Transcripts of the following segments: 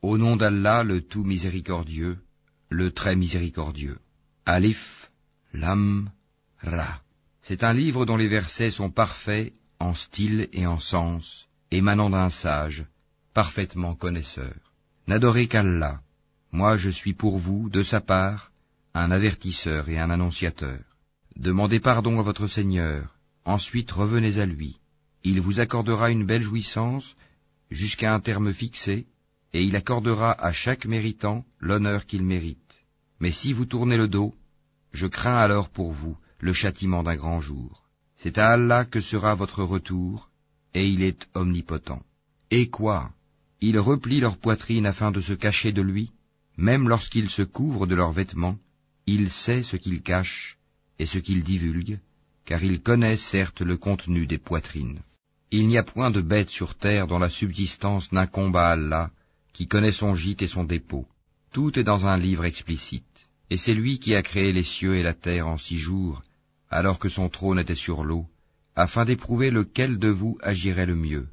Au nom d'Allah, le tout miséricordieux, le très miséricordieux. Alif, Lam, Ra. C'est un livre dont les versets sont parfaits en style et en sens, émanant d'un sage, parfaitement connaisseur. N'adorez qu'Allah. Moi je suis pour vous, de sa part, un avertisseur et un annonciateur. Demandez pardon à votre Seigneur, ensuite revenez à lui. Il vous accordera une belle jouissance jusqu'à un terme fixé, et il accordera à chaque méritant l'honneur qu'il mérite. Mais si vous tournez le dos, je crains alors pour vous le châtiment d'un grand jour. C'est à Allah que sera votre retour, et il est omnipotent. Et quoi? Ils replient leur poitrine afin de se cacher de lui, même lorsqu'ils se couvrent de leurs vêtements, il sait ce qu'ils cachent et ce qu'ils divulguent, car il connaît certes le contenu des poitrines. Il n'y a point de bête sur terre dont la subsistance n'incombe à Allah, qui connaît son gîte et son dépôt. Tout est dans un livre explicite. Et c'est lui qui a créé les cieux et la terre en 6 jours, alors que son trône était sur l'eau, afin d'éprouver lequel de vous agirait le mieux.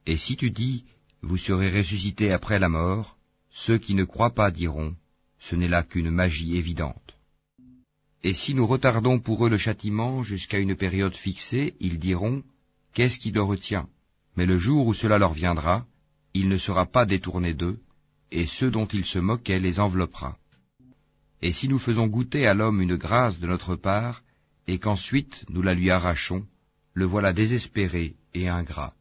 Et si tu dis, vous serez ressuscités après la mort, ceux qui ne croient pas diront, ce n'est là qu'une magie évidente. Et si nous retardons pour eux le châtiment jusqu'à une période fixée, ils diront, qu'est-ce qui le retient? Mais le jour où cela leur viendra, il ne sera pas détourné d'eux, et ceux dont ils se moquaient les enveloppera. Et si nous faisons goûter à l'homme une grâce de notre part, et qu'ensuite nous la lui arrachons, le voilà désespéré et ingrat.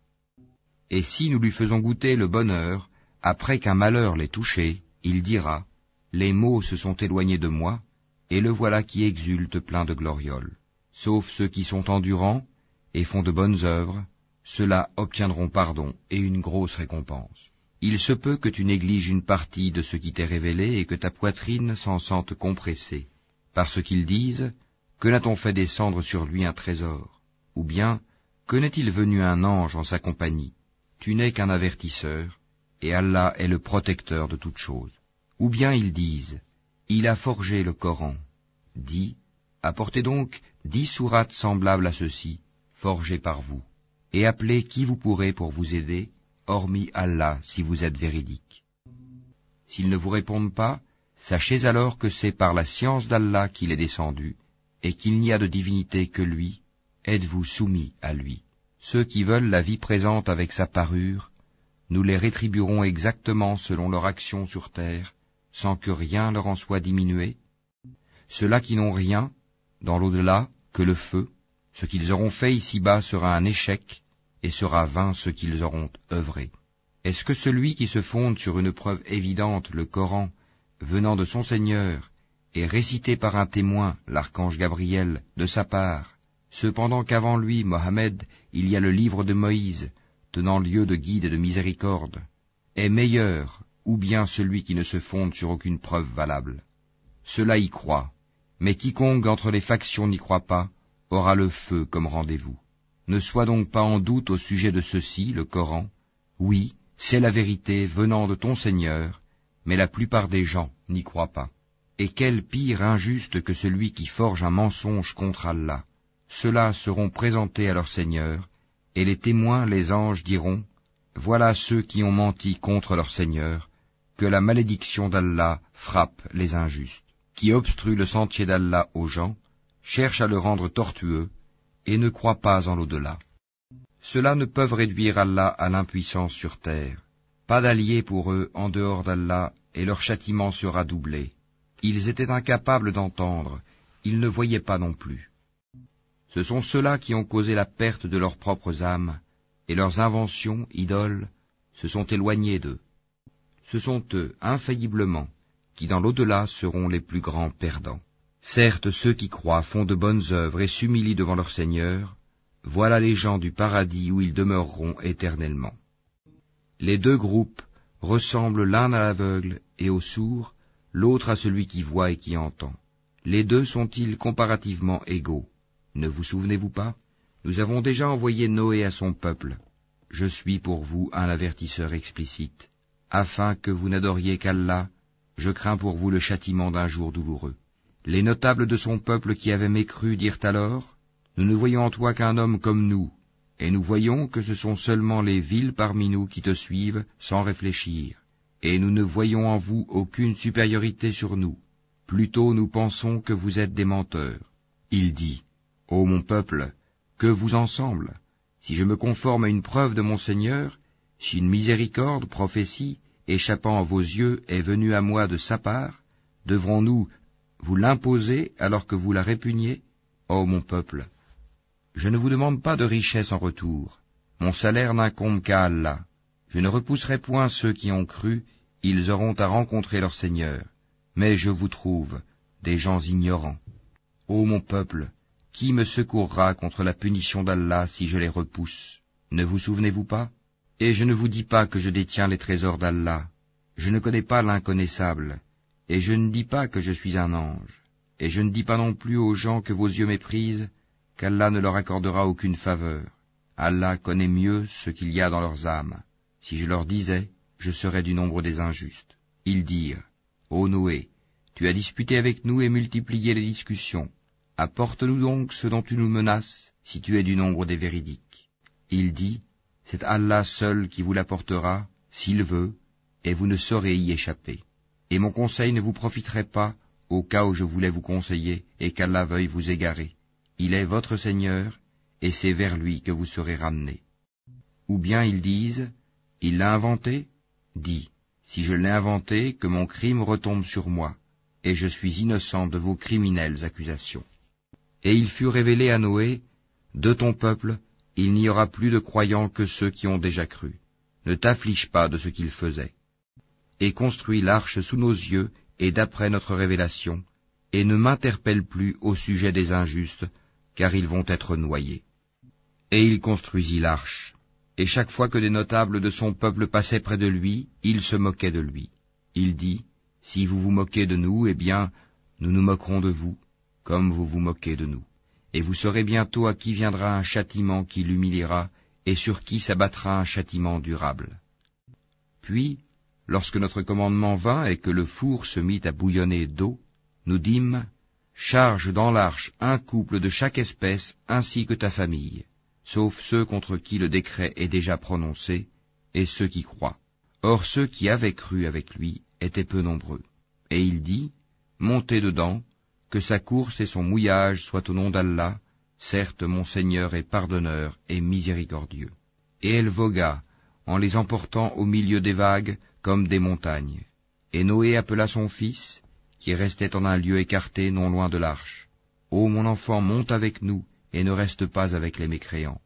Et si nous lui faisons goûter le bonheur, après qu'un malheur l'ait touché, il dira, les maux se sont éloignés de moi, et le voilà qui exulte plein de glorioles. Sauf ceux qui sont endurants et font de bonnes œuvres, ceux-là obtiendront pardon et une grosse récompense. Il se peut que tu négliges une partie de ce qui t'est révélé et que ta poitrine s'en sente compressée, parce qu'ils disent, que n'a-t-on fait descendre sur lui un trésor? Ou bien, que n'est-il venu un ange en sa compagnie? Tu n'es qu'un avertisseur, et Allah est le protecteur de toutes choses. Ou bien ils disent, il a forgé le Coran. Dis, apportez donc 10 sourates semblables à ceci, forgées par vous, et appelez qui vous pourrez pour vous aider, hormis Allah si vous êtes véridique. S'ils ne vous répondent pas, sachez alors que c'est par la science d'Allah qu'il est descendu, et qu'il n'y a de divinité que lui, êtes-vous soumis à lui. Ceux qui veulent la vie présente avec sa parure, nous les rétribuerons exactement selon leur action sur terre, sans que rien leur en soit diminué. Ceux-là qui n'ont rien, dans l'au-delà, que le feu, ce qu'ils auront fait ici-bas sera un échec, et sera vain ce qu'ils auront œuvré. Est-ce que celui qui se fonde sur une preuve évidente, le Coran, venant de son Seigneur, et récité par un témoin, l'archange Gabriel, de sa part, cependant qu'avant lui, Mohammed, il y a le livre de Moïse, tenant lieu de guide et de miséricorde, est meilleur, ou bien celui qui ne se fonde sur aucune preuve valable? Cela y croit, mais quiconque entre les factions n'y croit pas, aura le feu comme rendez-vous. Ne sois donc pas en doute au sujet de ceci, le Coran. Oui, c'est la vérité venant de ton Seigneur, mais la plupart des gens n'y croient pas. Et quel pire injuste que celui qui forge un mensonge contre Allah. Ceux-là seront présentés à leur Seigneur, et les témoins, les anges, diront, voilà ceux qui ont menti contre leur Seigneur, que la malédiction d'Allah frappe les injustes, qui obstruent le sentier d'Allah aux gens, cherchent à le rendre tortueux, et ne croient pas en l'au-delà. Ceux-là ne peuvent réduire Allah à l'impuissance sur terre. Pas d'alliés pour eux en dehors d'Allah, et leur châtiment sera doublé. Ils étaient incapables d'entendre, ils ne voyaient pas non plus. Ce sont ceux-là qui ont causé la perte de leurs propres âmes, et leurs inventions, idoles, se sont éloignées d'eux. Ce sont eux, infailliblement, qui dans l'au-delà seront les plus grands perdants. Certes, ceux qui croient font de bonnes œuvres et s'humilient devant leur Seigneur, voilà les gens du paradis où ils demeureront éternellement. Les 2 groupes ressemblent l'un à l'aveugle et au sourd, l'autre à celui qui voit et qui entend. Les 2 sont-ils comparativement égaux? Ne vous souvenez-vous pas? Nous avons déjà envoyé Noé à son peuple. Je suis pour vous un avertisseur explicite. Afin que vous n'adoriez qu'Allah, je crains pour vous le châtiment d'un jour douloureux. Les notables de son peuple qui avaient mécru dirent alors, nous ne voyons en toi qu'un homme comme nous, et nous voyons que ce sont seulement les vils parmi nous qui te suivent sans réfléchir. et nous ne voyons en vous aucune supériorité sur nous. Plutôt nous pensons que vous êtes des menteurs. Il dit, Ô mon peuple, que vous ensemble, si je me conforme à une preuve de mon Seigneur, si une miséricorde, prophétie, échappant à vos yeux, est venue à moi de sa part, devrons-nous vous l'imposer alors que vous la répugnez? Ô mon peuple, je ne vous demande pas de richesse en retour. Mon salaire n'incombe qu'à Allah. Je ne repousserai point ceux qui ont cru, ils auront à rencontrer leur Seigneur. Mais je vous trouve des gens ignorants. Ô mon peuple, qui me secourra contre la punition d'Allah si je les repousse? Ne vous souvenez-vous pas? Et je ne vous dis pas que je détiens les trésors d'Allah. Je ne connais pas l'inconnaissable. Et je ne dis pas que je suis un ange. Et je ne dis pas non plus aux gens que vos yeux méprisent, qu'Allah ne leur accordera aucune faveur. Allah connaît mieux ce qu'il y a dans leurs âmes. Si je leur disais, je serais du nombre des injustes. Ils dirent, Ô Noé, tu as disputé avec nous et multiplié les discussions. Apporte-nous donc ce dont tu nous menaces, si tu es du nombre des véridiques. Il dit, c'est Allah seul qui vous l'apportera, s'il veut, et vous ne saurez y échapper. Et mon conseil ne vous profiterait pas, au cas où je voulais vous conseiller, et qu'Allah veuille vous égarer. Il est votre Seigneur, et c'est vers lui que vous serez ramenés. Ou bien ils disent, il l'a inventé? Dis, si je l'ai inventé, que mon crime retombe sur moi, et je suis innocent de vos criminelles accusations. Et il fut révélé à Noé, de ton peuple, il n'y aura plus de croyants que ceux qui ont déjà cru. Ne t'afflige pas de ce qu'ils faisaient. Et construis l'arche sous nos yeux, et d'après notre révélation, et ne m'interpelle plus au sujet des injustes, car ils vont être noyés. Et il construisit l'arche, et chaque fois que des notables de son peuple passaient près de lui, il se moquait de lui. Il dit, si vous vous moquez de nous, eh bien, nous nous moquerons de vous, comme vous vous moquez de nous. Et vous saurez bientôt à qui viendra un châtiment qui l'humiliera, et sur qui s'abattra un châtiment durable. Puis, lorsque notre commandement vint et que le four se mit à bouillonner d'eau, nous dîmes, charge dans l'arche un couple de chaque espèce ainsi que ta famille, sauf ceux contre qui le décret est déjà prononcé, et ceux qui croient. Or ceux qui avaient cru avec lui étaient peu nombreux. Et il dit, montez dedans, que sa course et son mouillage soient au nom d'Allah, certes mon Seigneur est pardonneur et miséricordieux. Et elle vogua, en les emportant au milieu des vagues, comme des montagnes. Et Noé appela son fils, qui restait en un lieu écarté non loin de l'arche. Ô mon enfant, monte avec nous, et ne reste pas avec les mécréants.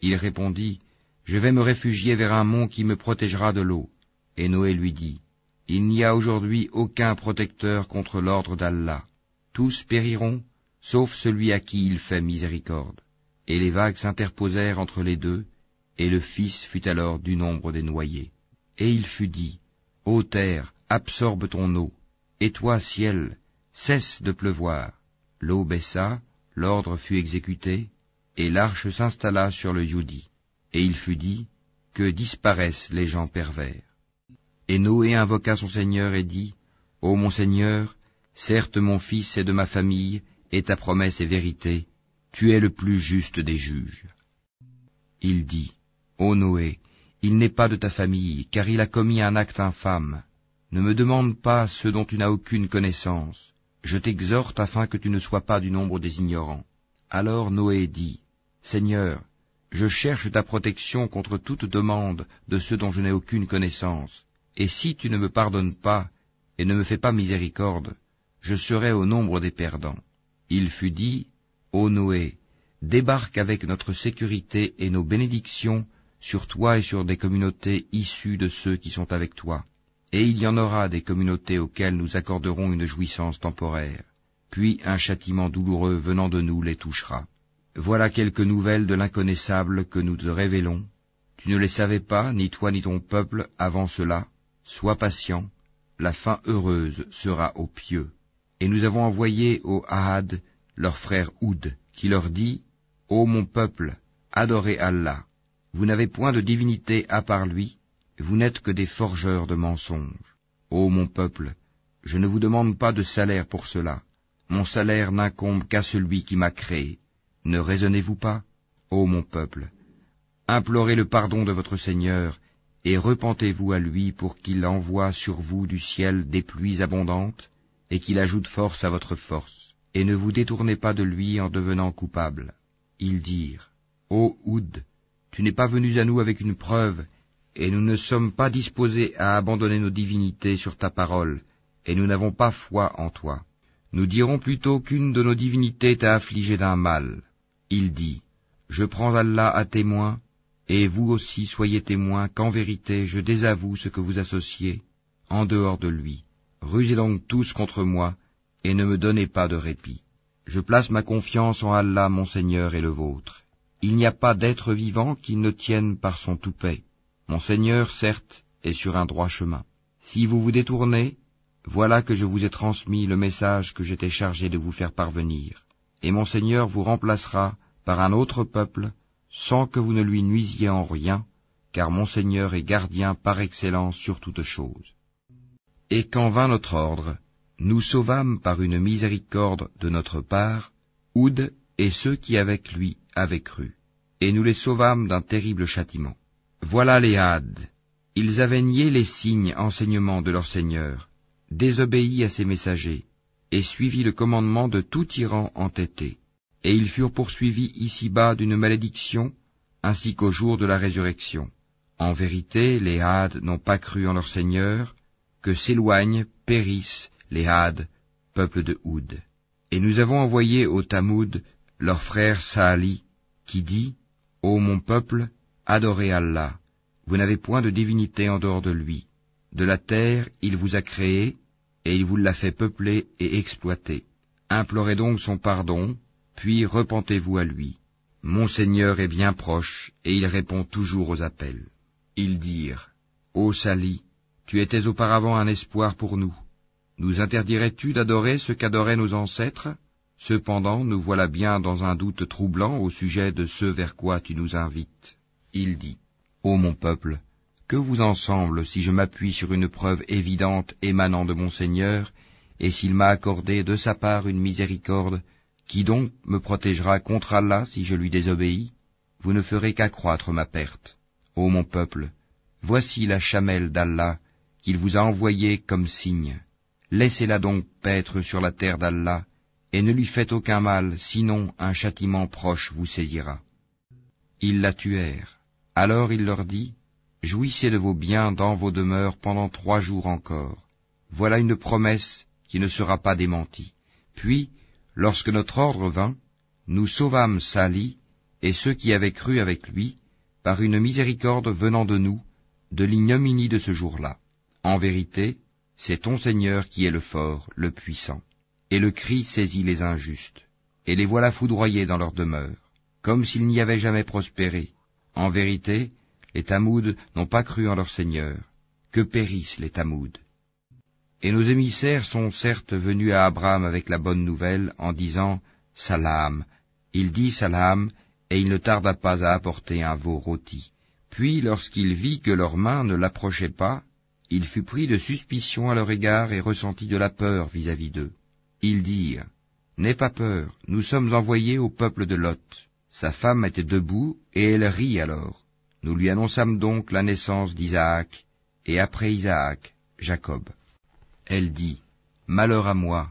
Il répondit, je vais me réfugier vers un mont qui me protégera de l'eau. Et Noé lui dit, il n'y a aujourd'hui aucun protecteur contre l'ordre d'Allah. Tous périront, sauf celui à qui il fait miséricorde. Et les vagues s'interposèrent entre les deux, et le fils fut alors du nombre des noyés. Et il fut dit, ô terre, absorbe ton eau, et toi, ciel, cesse de pleuvoir. L'eau baissa, l'ordre fut exécuté, et l'arche s'installa sur le Youdi. Et il fut dit, que disparaissent les gens pervers. Et Noé invoqua son Seigneur et dit, ô mon Seigneur, certes mon fils est de ma famille, et ta promesse est vérité, tu es le plus juste des juges. Il dit, ô Noé, il n'est pas de ta famille, car il a commis un acte infâme. Ne me demande pas ce dont tu n'as aucune connaissance. Je t'exhorte afin que tu ne sois pas du nombre des ignorants. Alors Noé dit, Seigneur, je cherche ta protection contre toute demande de ceux dont je n'ai aucune connaissance. Et si tu ne me pardonnes pas et ne me fais pas miséricorde, je serai au nombre des perdants. Il fut dit, ô Noé, débarque avec notre sécurité et nos bénédictions sur toi et sur des communautés issues de ceux qui sont avec toi. Et il y en aura des communautés auxquelles nous accorderons une jouissance temporaire, puis un châtiment douloureux venant de nous les touchera. Voilà quelques nouvelles de l'inconnaissable que nous te révélons. Tu ne les savais pas, ni toi ni ton peuple, avant cela. Sois patient, la fin heureuse sera aux pieux. Et nous avons envoyé au Ahad leur frère Houd, qui leur dit, ô mon peuple, adorez Allah. Vous n'avez point de divinité à part lui, vous n'êtes que des forgeurs de mensonges. Ô mon peuple, je ne vous demande pas de salaire pour cela. Mon salaire n'incombe qu'à celui qui m'a créé. Ne raisonnez-vous pas, ô mon peuple? Implorez le pardon de votre Seigneur, et repentez-vous à lui pour qu'il envoie sur vous du ciel des pluies abondantes, et qu'il ajoute force à votre force, et ne vous détournez pas de lui en devenant coupable. Ils dirent, Ô Houd, tu n'es pas venu à nous avec une preuve, et nous ne sommes pas disposés à abandonner nos divinités sur ta parole, et nous n'avons pas foi en toi. Nous dirons plutôt qu'une de nos divinités t'a affligé d'un mal. Il dit, Je prends Allah à témoin, et vous aussi soyez témoins qu'en vérité je désavoue ce que vous associez, en dehors de lui. Rusez donc tous contre moi, et ne me donnez pas de répit. Je place ma confiance en Allah mon Seigneur et le vôtre. Il n'y a pas d'être vivant qui ne tienne par son toupet. Mon Seigneur, certes, est sur un droit chemin. Si vous vous détournez, voilà que je vous ai transmis le message que j'étais chargé de vous faire parvenir. Et mon Seigneur vous remplacera par un autre peuple, sans que vous ne lui nuisiez en rien, car mon Seigneur est gardien par excellence sur toutes choses. Et quand vint notre ordre, nous sauvâmes par une miséricorde de notre part Houd et ceux qui avec lui avaient cru, et nous les sauvâmes d'un terrible châtiment. Voilà les Hades. Ils avaient nié les signes enseignements de leur Seigneur, désobéi à ses messagers, et suivi le commandement de tout tyran entêté. Et ils furent poursuivis ici-bas d'une malédiction, ainsi qu'au jour de la résurrection. En vérité, les Hades n'ont pas cru en leur Seigneur, que s'éloignent, périssent les Hades, peuple de Houd. Et nous avons envoyé au Tamoud leur frère Saali, qui dit, Ô mon peuple, adorez Allah, vous n'avez point de divinité en dehors de lui. De la terre il vous a créé, et il vous l'a fait peupler et exploiter. Implorez donc son pardon, puis repentez-vous à lui. Mon Seigneur est bien proche, et il répond toujours aux appels. Ils dirent, Ô Sali, tu étais auparavant un espoir pour nous. Nous interdirais-tu d'adorer ce qu'adoraient nos ancêtres? Cependant, nous voilà bien dans un doute troublant au sujet de ce vers quoi tu nous invites. Il dit, Ô mon peuple, que vous en semble si je m'appuie sur une preuve évidente émanant de mon Seigneur, et s'il m'a accordé de sa part une miséricorde, qui donc me protégera contre Allah si je lui désobéis? Vous ne ferez qu'accroître ma perte. Ô mon peuple, voici la chamelle d'Allah qu'il vous a envoyée comme signe. Laissez-la donc paître sur la terre d'Allah, et ne lui faites aucun mal, sinon un châtiment proche vous saisira. Ils la tuèrent. Alors il leur dit, Jouissez de vos biens dans vos demeures pendant 3 jours encore. Voilà une promesse qui ne sera pas démentie. Puis, lorsque notre ordre vint, nous sauvâmes Sali et ceux qui avaient cru avec lui, par une miséricorde venant de nous, de l'ignominie de ce jour-là. En vérité, c'est ton Seigneur qui est le fort, le puissant. Et le cri saisit les injustes, et les voilà foudroyés dans leur demeure, comme s'ils n'y avaient jamais prospéré. En vérité, les Tamouds n'ont pas cru en leur Seigneur. Que périssent les Tamouds. Et nos émissaires sont certes venus à Abraham avec la bonne nouvelle, en disant « Salam ». Il dit « Salam », et il ne tarda pas à apporter un veau rôti. Puis, lorsqu'il vit que leurs mains ne l'approchaient pas, il fut pris de suspicion à leur égard et ressentit de la peur vis-à-vis d'eux. Ils dirent « N'aie pas peur, nous sommes envoyés au peuple de Lot. » Sa femme était debout, et elle rit alors. Nous lui annonçâmes donc la naissance d'Isaac, et après Isaac, Jacob. Elle dit, « Malheur à moi,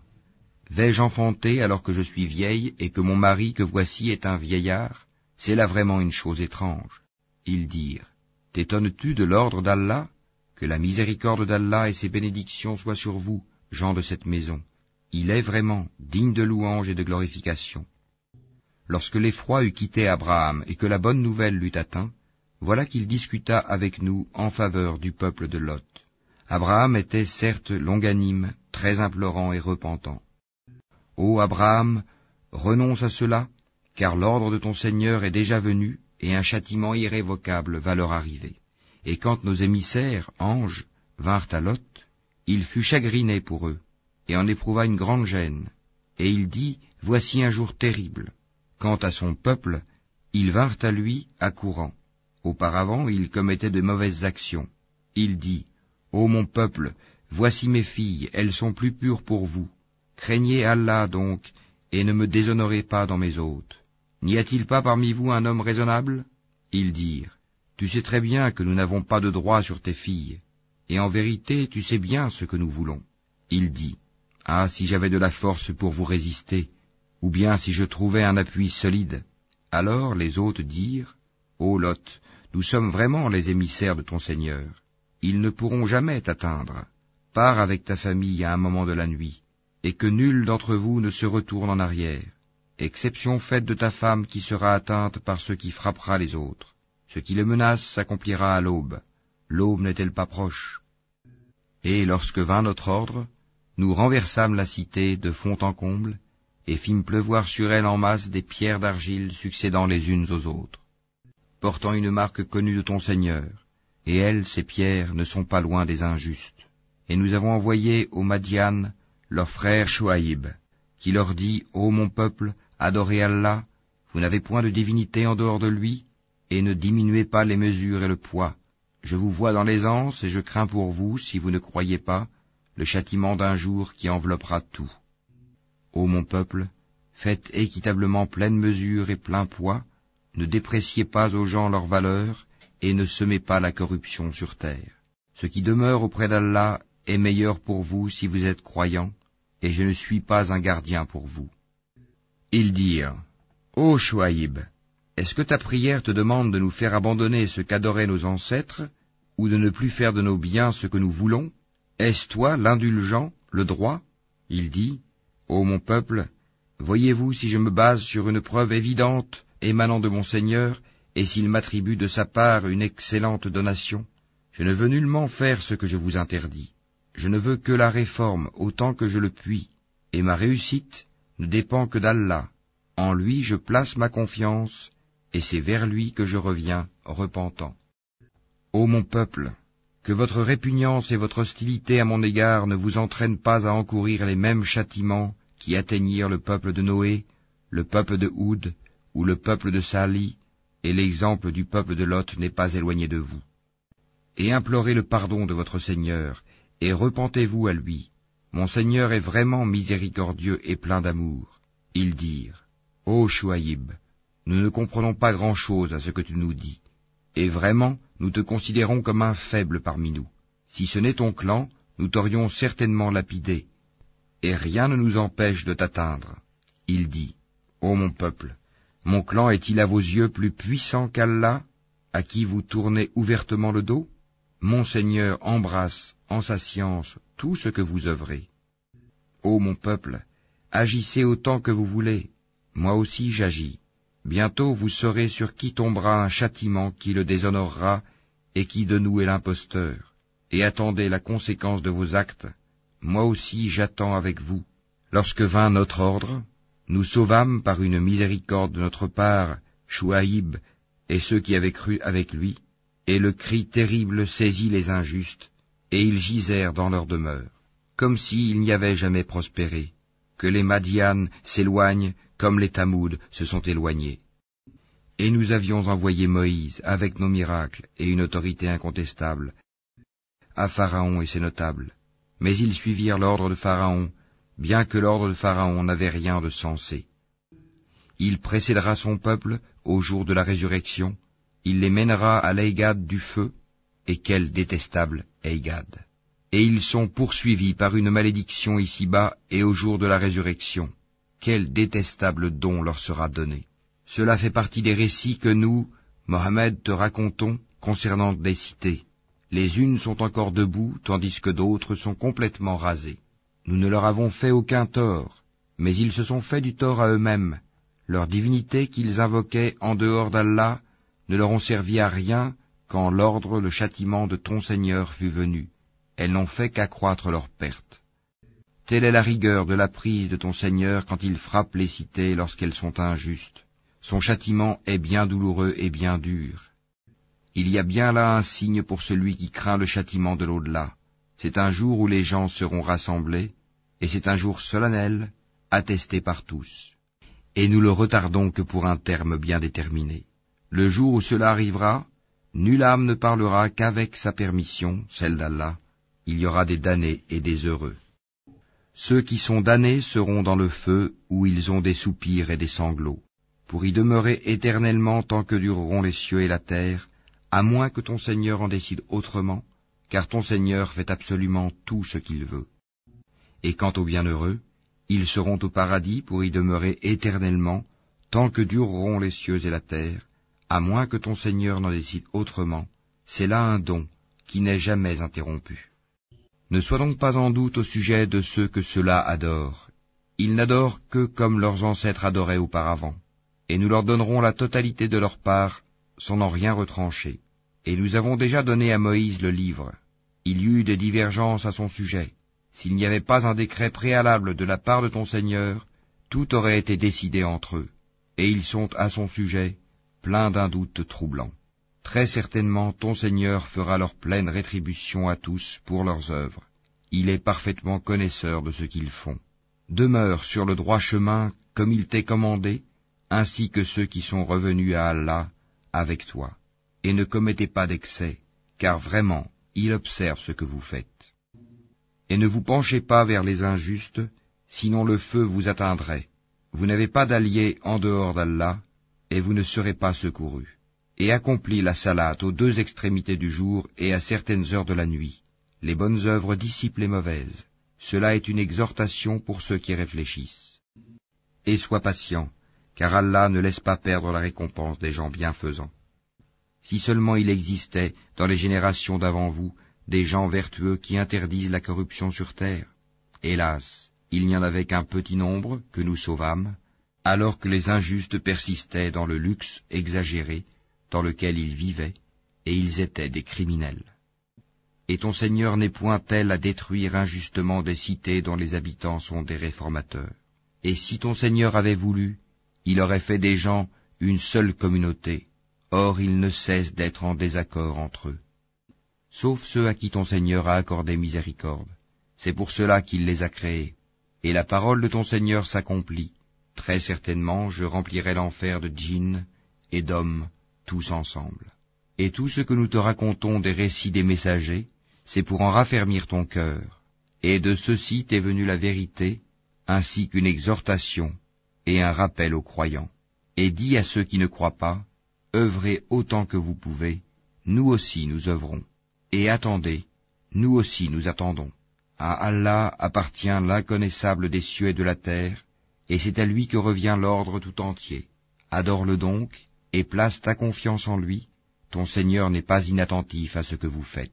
vais-je enfanter alors que je suis vieille, et que mon mari que voici est un vieillard? C'est là vraiment une chose étrange. » Ils dirent, « T'étonnes-tu de l'ordre d'Allah? Que la miséricorde d'Allah et ses bénédictions soient sur vous, gens de cette maison. Il est vraiment digne de louange et de glorification. » Lorsque l'effroi eut quitté Abraham et que la bonne nouvelle l'eut atteint, voilà qu'il discuta avec nous en faveur du peuple de Lot. Abraham était certes longanime, très implorant et repentant. « Ô Abraham, renonce à cela, car l'ordre de ton Seigneur est déjà venu, et un châtiment irrévocable va leur arriver. » Et quand nos émissaires, anges, vinrent à Lot, il fut chagriné pour eux, et en éprouva une grande gêne. Et il dit, « Voici un jour terrible. » Quant à son peuple, ils vinrent à lui accourant. Auparavant, il commettait de mauvaises actions. Il dit, « Ô mon peuple, voici mes filles, elles sont plus pures pour vous. Craignez Allah donc, et ne me déshonorez pas dans mes hôtes. N'y a-t-il pas parmi vous un homme raisonnable ?» Ils dirent, « Tu sais très bien que nous n'avons pas de droit sur tes filles, et en vérité tu sais bien ce que nous voulons. Il dit, Ah, si j'avais de la force pour vous résister, ou bien si je trouvais un appui solide. Alors les hôtes dirent, Ô Lot, nous sommes vraiment les émissaires de ton Seigneur. Ils ne pourront jamais t'atteindre. Pars avec ta famille à un moment de la nuit, et que nul d'entre vous ne se retourne en arrière, exception faite de ta femme qui sera atteinte par ce qui frappera les autres. Ce qui le menace s'accomplira à l'aube. L'aube n'est-elle pas proche? Et lorsque vint notre ordre, nous renversâmes la cité de fond en comble, et fîmes pleuvoir sur elle en masse des pierres d'argile succédant les unes aux autres, portant une marque connue de ton Seigneur, et elles, ces pierres, ne sont pas loin des injustes. Et nous avons envoyé aux Madian leur frère Chouaïb, qui leur dit, Ô mon peuple, adorez Allah, vous n'avez point de divinité en dehors de lui, et ne diminuez pas les mesures et le poids. Je vous vois dans l'aisance, et je crains pour vous, si vous ne croyez pas, le châtiment d'un jour qui enveloppera tout. Ô mon peuple, faites équitablement pleine mesure et plein poids, ne dépréciez pas aux gens leur valeur, et ne semez pas la corruption sur terre. Ce qui demeure auprès d'Allah est meilleur pour vous si vous êtes croyants, et je ne suis pas un gardien pour vous. Ils dirent, Ô Chouaïb, est-ce que ta prière te demande de nous faire abandonner ce qu'adoraient nos ancêtres, ou de ne plus faire de nos biens ce que nous voulons? Est-ce toi l'indulgent, le droit? Il dit, Ô mon peuple, voyez-vous si je me base sur une preuve évidente émanant de mon Seigneur, et s'il m'attribue de sa part une excellente donation? Je ne veux nullement faire ce que je vous interdis. Je ne veux que la réforme autant que je le puis, et ma réussite ne dépend que d'Allah. En lui je place ma confiance, et c'est vers lui que je reviens, repentant. Ô mon peuple, que votre répugnance et votre hostilité à mon égard ne vous entraînent pas à encourir les mêmes châtiments qui atteignirent le peuple de Noé, le peuple de Houd, ou le peuple de Sali, et l'exemple du peuple de Lot n'est pas éloigné de vous. Et implorez le pardon de votre Seigneur, et repentez-vous à lui. Mon Seigneur est vraiment miséricordieux et plein d'amour. Ils dirent, Ô Chouaïb, nous ne comprenons pas grand-chose à ce que tu nous dis, et vraiment, nous te considérons comme un faible parmi nous. Si ce n'est ton clan, nous t'aurions certainement lapidé, et rien ne nous empêche de t'atteindre. Il dit, Ô mon peuple, mon clan est-il à vos yeux plus puissant qu'Allah, à qui vous tournez ouvertement le dos? Mon Seigneur embrasse, en sa science, tout ce que vous œuvrez. Ô mon peuple, agissez autant que vous voulez, moi aussi j'agis. Bientôt vous saurez sur qui tombera un châtiment qui le déshonorera, et qui de nous est l'imposteur. Et attendez la conséquence de vos actes. Moi aussi j'attends avec vous. Lorsque vint notre ordre, nous sauvâmes par une miséricorde de notre part Chouaïb et ceux qui avaient cru avec lui, et le cri terrible saisit les injustes, et ils gisèrent dans leur demeure, comme s'ils n'y avaient jamais prospéré, que les Madian s'éloignent comme les Tamoud se sont éloignés. Et nous avions envoyé Moïse avec nos miracles et une autorité incontestable à Pharaon et ses notables, mais ils suivirent l'ordre de Pharaon, bien que l'ordre de Pharaon n'avait rien de sensé. Il précédera son peuple au jour de la résurrection, il les mènera à l'Eigad du feu, et quel détestable Eigad! Et ils sont poursuivis par une malédiction ici-bas et au jour de la résurrection. Quel détestable don leur sera donné! Cela fait partie des récits que nous, Mohammed, te racontons concernant des cités. Les unes sont encore debout, tandis que d'autres sont complètement rasées. Nous ne leur avons fait aucun tort, mais ils se sont fait du tort à eux-mêmes. Leur divinité qu'ils invoquaient en dehors d'Allah ne leur ont servi à rien quand l'ordre, le châtiment de ton Seigneur fut venu. Elles n'ont fait qu'accroître leur perte. Telle est la rigueur de la prise de ton Seigneur quand il frappe les cités lorsqu'elles sont injustes. Son châtiment est bien douloureux et bien dur. Il y a bien là un signe pour celui qui craint le châtiment de l'au-delà. C'est un jour où les gens seront rassemblés, et c'est un jour solennel, attesté par tous. Et nous le retardons que pour un terme bien déterminé. Le jour où cela arrivera, nulle âme ne parlera qu'avec sa permission, celle d'Allah. Il y aura des damnés et des heureux. Ceux qui sont damnés seront dans le feu où ils ont des soupirs et des sanglots, pour y demeurer éternellement tant que dureront les cieux et la terre, à moins que ton Seigneur en décide autrement, car ton Seigneur fait absolument tout ce qu'il veut. Et quant aux bienheureux, ils seront au paradis pour y demeurer éternellement, tant que dureront les cieux et la terre, à moins que ton Seigneur n'en décide autrement. C'est là un don qui n'est jamais interrompu. Ne sois donc pas en doute au sujet de ceux que ceux-là adorent. Ils n'adorent que comme leurs ancêtres adoraient auparavant, et nous leur donnerons la totalité de leur part, sans en rien retrancher. Et nous avons déjà donné à Moïse le livre. Il y eut des divergences à son sujet. S'il n'y avait pas un décret préalable de la part de ton Seigneur, tout aurait été décidé entre eux, et ils sont à son sujet pleins d'un doute troublant. Très certainement ton Seigneur fera leur pleine rétribution à tous pour leurs œuvres. Il est parfaitement connaisseur de ce qu'ils font. Demeure sur le droit chemin comme il t'est commandé, ainsi que ceux qui sont revenus à Allah avec toi. Et ne commettez pas d'excès, car vraiment, il observe ce que vous faites. Et ne vous penchez pas vers les injustes, sinon le feu vous atteindrait. Vous n'avez pas d'allié en dehors d'Allah, et vous ne serez pas secourus. Et accomplis la salate aux deux extrémités du jour et à certaines heures de la nuit. Les bonnes œuvres dissipent les mauvaises. Cela est une exhortation pour ceux qui réfléchissent. Et sois patient, car Allah ne laisse pas perdre la récompense des gens bienfaisants. Si seulement il existait, dans les générations d'avant vous, des gens vertueux qui interdisent la corruption sur terre. Hélas, il n'y en avait qu'un petit nombre que nous sauvâmes, alors que les injustes persistaient dans le luxe exagéré dans lequel ils vivaient, et ils étaient des criminels. Et ton Seigneur n'est point tel à détruire injustement des cités dont les habitants sont des réformateurs. Et si ton Seigneur avait voulu, il aurait fait des gens une seule communauté. Or ils ne cessent d'être en désaccord entre eux. Sauf ceux à qui ton Seigneur a accordé miséricorde. C'est pour cela qu'il les a créés. Et la parole de ton Seigneur s'accomplit. Très certainement, je remplirai l'enfer de djinns et d'hommes, tous ensemble. Et tout ce que nous te racontons des récits des messagers, c'est pour en raffermir ton cœur. Et de ceci t'est venue la vérité, ainsi qu'une exhortation et un rappel aux croyants. Et dis à ceux qui ne croient pas, œuvrez autant que vous pouvez, nous aussi nous œuvrons. Et attendez, nous aussi nous attendons. À Allah appartient l'inconnaissable des cieux et de la terre, et c'est à lui que revient l'ordre tout entier. Adore-le donc, et place ta confiance en lui, ton Seigneur n'est pas inattentif à ce que vous faites.